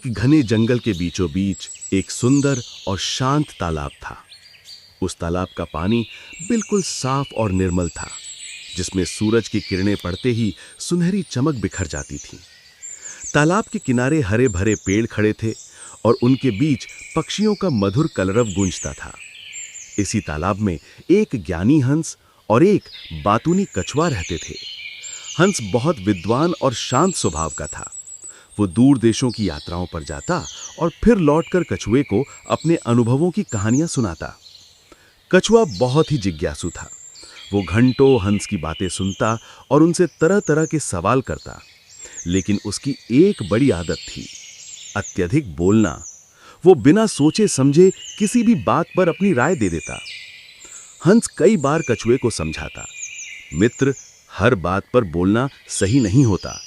एक घने जंगल के बीचों बीच एक सुंदर और शांत तालाब था। उस तालाब का पानी बिल्कुल साफ और निर्मल था, जिसमें सूरज की किरणें पड़ते ही सुनहरी चमक बिखर जाती थी। तालाब के किनारे हरे भरे पेड़ खड़े थे और उनके बीच पक्षियों का मधुर कलरव गूंजता था। इसी तालाब में एक ज्ञानी हंस और एक बातूनी कछुआ रहते थे। हंस बहुत विद्वान और शांत स्वभाव का था। वो दूर देशों की यात्राओं पर जाता और फिर लौटकर कछुए को अपने अनुभवों की कहानियां सुनाता। कछुआ बहुत ही जिज्ञासु था। वो घंटों हंस की बातें सुनता और उनसे तरह तरह के सवाल करता। लेकिन उसकी एक बड़ी आदत थी, अत्यधिक बोलना। वो बिना सोचे समझे किसी भी बात पर अपनी राय दे देता। हंस कई बार कछुए को समझाता, मित्र, हर बात पर बोलना सही नहीं होता।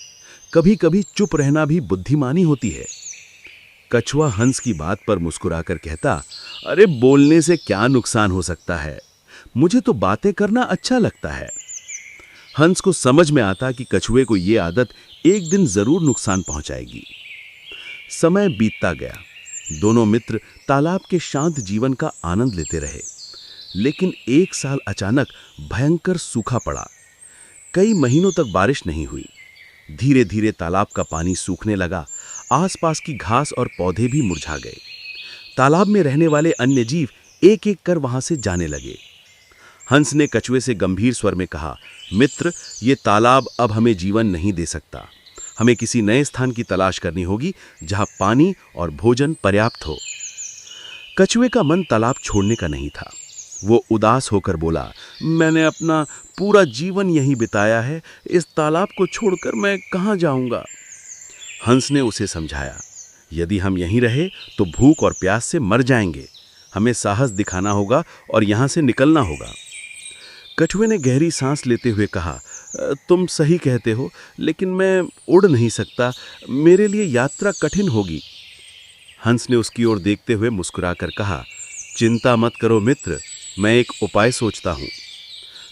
कभी कभी चुप रहना भी बुद्धिमानी होती है। कछुआ हंस की बात पर मुस्कुराकर कहता, अरे बोलने से क्या नुकसान हो सकता है, मुझे तो बातें करना अच्छा लगता है। हंस को समझ में आता कि कछुए को ये आदत एक दिन जरूर नुकसान पहुंचाएगी। समय बीतता गया। दोनों मित्र तालाब के शांत जीवन का आनंद लेते रहे। लेकिन एक साल अचानक भयंकर सूखा पड़ा। कई महीनों तक बारिश नहीं हुई। धीरे धीरे तालाब का पानी सूखने लगा। आसपास की घास और पौधे भी मुरझा गए। तालाब में रहने वाले अन्य जीव एक एक कर वहां से जाने लगे। हंस ने कछुए से गंभीर स्वर में कहा, मित्र, ये तालाब अब हमें जीवन नहीं दे सकता। हमें किसी नए स्थान की तलाश करनी होगी जहां पानी और भोजन पर्याप्त हो। कछुए का मन तालाब छोड़ने का नहीं था। वो उदास होकर बोला, मैंने अपना पूरा जीवन यहीं बिताया है, इस तालाब को छोड़कर मैं कहां जाऊंगा। हंस ने उसे समझाया, यदि हम यहीं रहे तो भूख और प्यास से मर जाएंगे। हमें साहस दिखाना होगा और यहां से निकलना होगा। कछुए ने गहरी सांस लेते हुए कहा, तुम सही कहते हो, लेकिन मैं उड़ नहीं सकता। मेरे लिए यात्रा कठिन होगी। हंस ने उसकी ओर देखते हुए मुस्कुराकर कहा, चिंता मत करो मित्र, मैं एक उपाय सोचता हूं।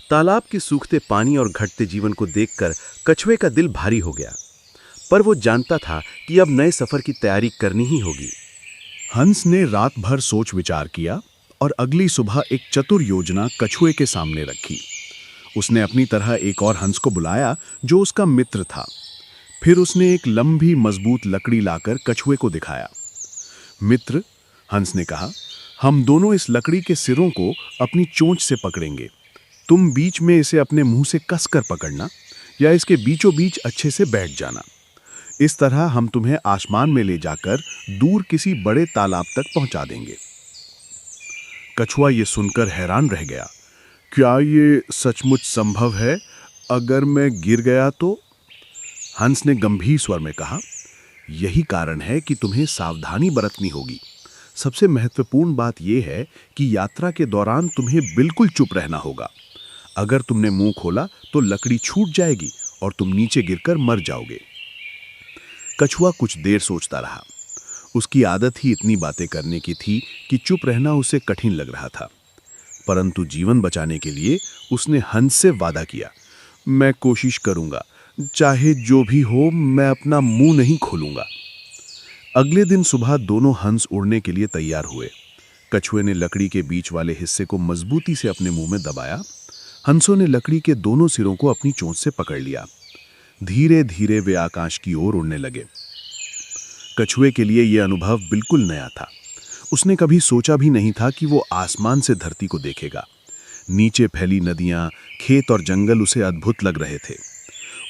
तालाब के सूखते पानी और घटते जीवन को देखकर कछुए का दिल भारी हो गया, पर वो जानता था कि अब नए सफर की तैयारी करनी ही होगी। हंस ने रात भर सोच विचार किया और अगली सुबह एक चतुर योजना कछुए के सामने रखी। उसने अपनी तरह एक और हंस को बुलाया जो उसका मित्र था। फिर उसने एक लंबी मजबूत लकड़ी लाकर कछुए को दिखाया। मित्र, हंस ने कहा, हम दोनों इस लकड़ी के सिरों को अपनी चोंच से पकड़ेंगे। तुम बीच में इसे अपने मुंह से कसकर पकड़ना या इसके बीचों बीच अच्छे से बैठ जाना। इस तरह हम तुम्हें आसमान में ले जाकर दूर किसी बड़े तालाब तक पहुंचा देंगे। कछुआ ये सुनकर हैरान रह गया। क्या ये सचमुच संभव है? अगर मैं गिर गया तो? हंस ने गंभीर स्वर में कहा, यही कारण है कि तुम्हें सावधानी बरतनी होगी। सबसे महत्वपूर्ण बात यह है कि यात्रा के दौरान तुम्हें बिल्कुल चुप रहना होगा। अगर तुमने मुंह खोला तो लकड़ी छूट जाएगी और तुम नीचे गिरकर मर जाओगे। कछुआ कुछ देर सोचता रहा। उसकी आदत ही इतनी बातें करने की थी कि चुप रहना उसे कठिन लग रहा था। परंतु जीवन बचाने के लिए उसने हंस से वादा किया, मैं कोशिश करूंगा, चाहे जो भी हो, मैं अपना मुंह नहीं खोलूंगा। अगले दिन सुबह दोनों हंस उड़ने के लिए तैयार हुए। कछुए ने लकड़ी के बीच वाले हिस्से को मजबूती से अपने मुंह में दबाया। हंसों ने लकड़ी के दोनों सिरों को अपनी चोंच से पकड़ लिया। धीरे धीरे वे आकाश की ओर उड़ने लगे। कछुए के लिए यह अनुभव बिल्कुल नया था। उसने कभी सोचा भी नहीं था कि वो आसमान से धरती को देखेगा। नीचे फैली नदियां, खेत और जंगल उसे अद्भुत लग रहे थे।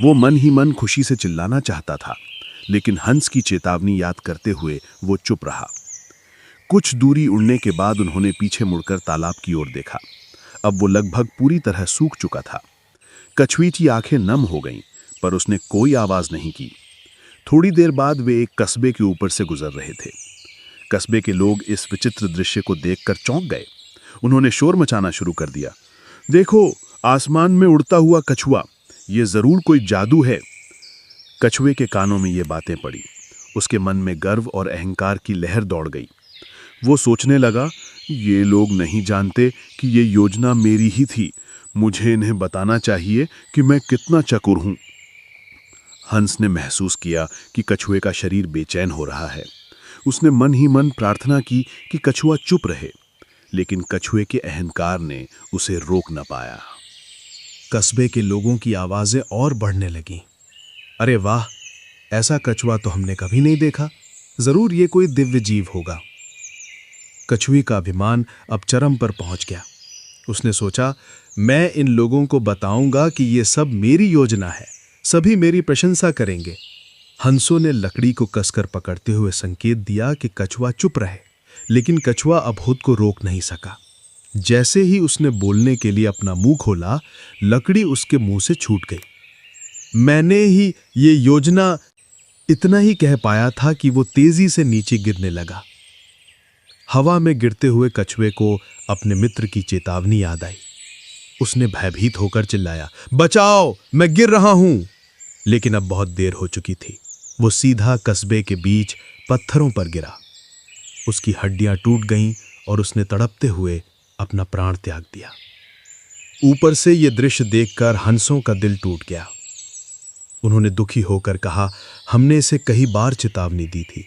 वो मन ही मन खुशी से चिल्लाना चाहता था, लेकिन हंस की चेतावनी याद करते हुए वो चुप रहा। कुछ दूरी उड़ने के बाद उन्होंने पीछे मुड़कर तालाब की ओर देखा। अब वो लगभग पूरी तरह सूख चुका था। कछुए की आंखें नम हो गईं, पर उसने कोई आवाज नहीं की। थोड़ी देर बाद वे एक कस्बे के ऊपर से गुजर रहे थे। कस्बे के लोग इस विचित्र दृश्य को देखकर चौंक गए। उन्होंने शोर मचाना शुरू कर दिया, देखो, आसमान में उड़ता हुआ कछुआ, ये जरूर कोई जादू है। कछुए के कानों में ये बातें पड़ी। उसके मन में गर्व और अहंकार की लहर दौड़ गई। वो सोचने लगा, ये लोग नहीं जानते कि ये योजना मेरी ही थी। मुझे इन्हें बताना चाहिए कि मैं कितना चतुर हूं। हंस ने महसूस किया कि कछुए का शरीर बेचैन हो रहा है। उसने मन ही मन प्रार्थना की कि कछुआ चुप रहे, लेकिन कछुए के अहंकार ने उसे रोक न पाया। कस्बे के लोगों की आवाजें और बढ़ने लगीं। अरे वाह, ऐसा कछुआ तो हमने कभी नहीं देखा, जरूर ये कोई दिव्य जीव होगा। कछुए का अभिमान अब चरम पर पहुंच गया। उसने सोचा, मैं इन लोगों को बताऊंगा कि ये सब मेरी योजना है, सभी मेरी प्रशंसा करेंगे। हंसों ने लकड़ी को कसकर पकड़ते हुए संकेत दिया कि कछुआ चुप रहे, लेकिन कछुआ अब खुद को रोक नहीं सका। जैसे ही उसने बोलने के लिए अपना मुंह खोला, लकड़ी उसके मुंह से छूट गई। मैंने ही ये योजना, इतना ही कह पाया था कि वो तेजी से नीचे गिरने लगा। हवा में गिरते हुए कछुए को अपने मित्र की चेतावनी याद आई। उसने भयभीत होकर चिल्लाया, बचाओ, मैं गिर रहा हूं। लेकिन अब बहुत देर हो चुकी थी। वो सीधा कस्बे के बीच पत्थरों पर गिरा। उसकी हड्डियां टूट गईं और उसने तड़पते हुए अपना प्राण त्याग दिया। ऊपर से यह दृश्य देखकर हंसों का दिल टूट गया। उन्होंने दुखी होकर कहा, हमने इसे कई बार चेतावनी दी थी।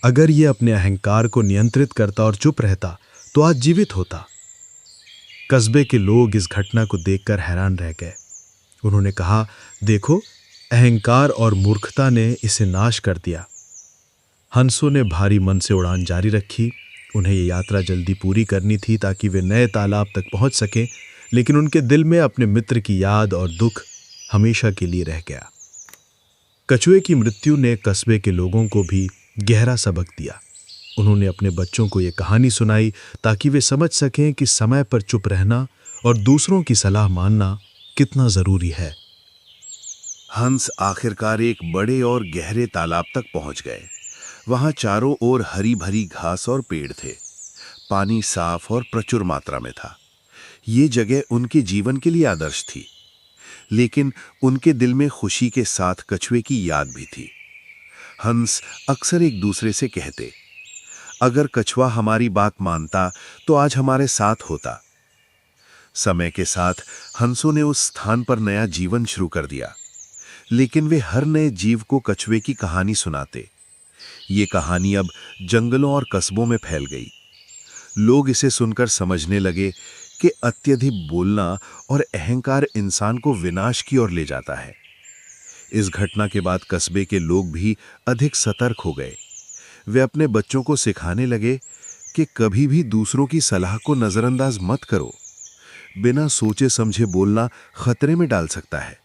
अगर यह अपने अहंकार को नियंत्रित करता और चुप रहता तो आज जीवित होता। कस्बे के लोग इस घटना को देखकर हैरान रह गए। उन्होंने कहा, देखो, अहंकार और मूर्खता ने इसे नाश कर दिया। हंसों ने भारी मन से उड़ान जारी रखी। उन्हें यह यात्रा जल्दी पूरी करनी थी ताकि वे नए तालाब तक पहुंच सकें, लेकिन उनके दिल में अपने मित्र की याद और दुख हमेशा के लिए रह गया। कछुए की मृत्यु ने कस्बे के लोगों को भी गहरा सबक दिया। उन्होंने अपने बच्चों को यह कहानी सुनाई ताकि वे समझ सकें कि समय पर चुप रहना और दूसरों की सलाह मानना कितना जरूरी है। हंस आखिरकार एक बड़े और गहरे तालाब तक पहुंच गए। वहां चारों ओर हरी भरी घास और पेड़ थे। पानी साफ और प्रचुर मात्रा में था। ये जगह उनके जीवन के लिए आदर्श थी, लेकिन उनके दिल में खुशी के साथ कछुए की याद भी थी। हंस अक्सर एक दूसरे से कहते, अगर कछुआ हमारी बात मानता तो आज हमारे साथ होता। समय के साथ हंसों ने उस स्थान पर नया जीवन शुरू कर दिया, लेकिन वे हर नए जीव को कछुए की कहानी सुनाते। ये कहानी अब जंगलों और कस्बों में फैल गई। लोग इसे सुनकर समझने लगे कि अत्यधिक बोलना और अहंकार इंसान को विनाश की ओर ले जाता है। इस घटना के बाद कस्बे के लोग भी अधिक सतर्क हो गए। वे अपने बच्चों को सिखाने लगे कि कभी भी दूसरों की सलाह को नजरअंदाज मत करो। बिना सोचे समझे बोलना खतरे में डाल सकता है।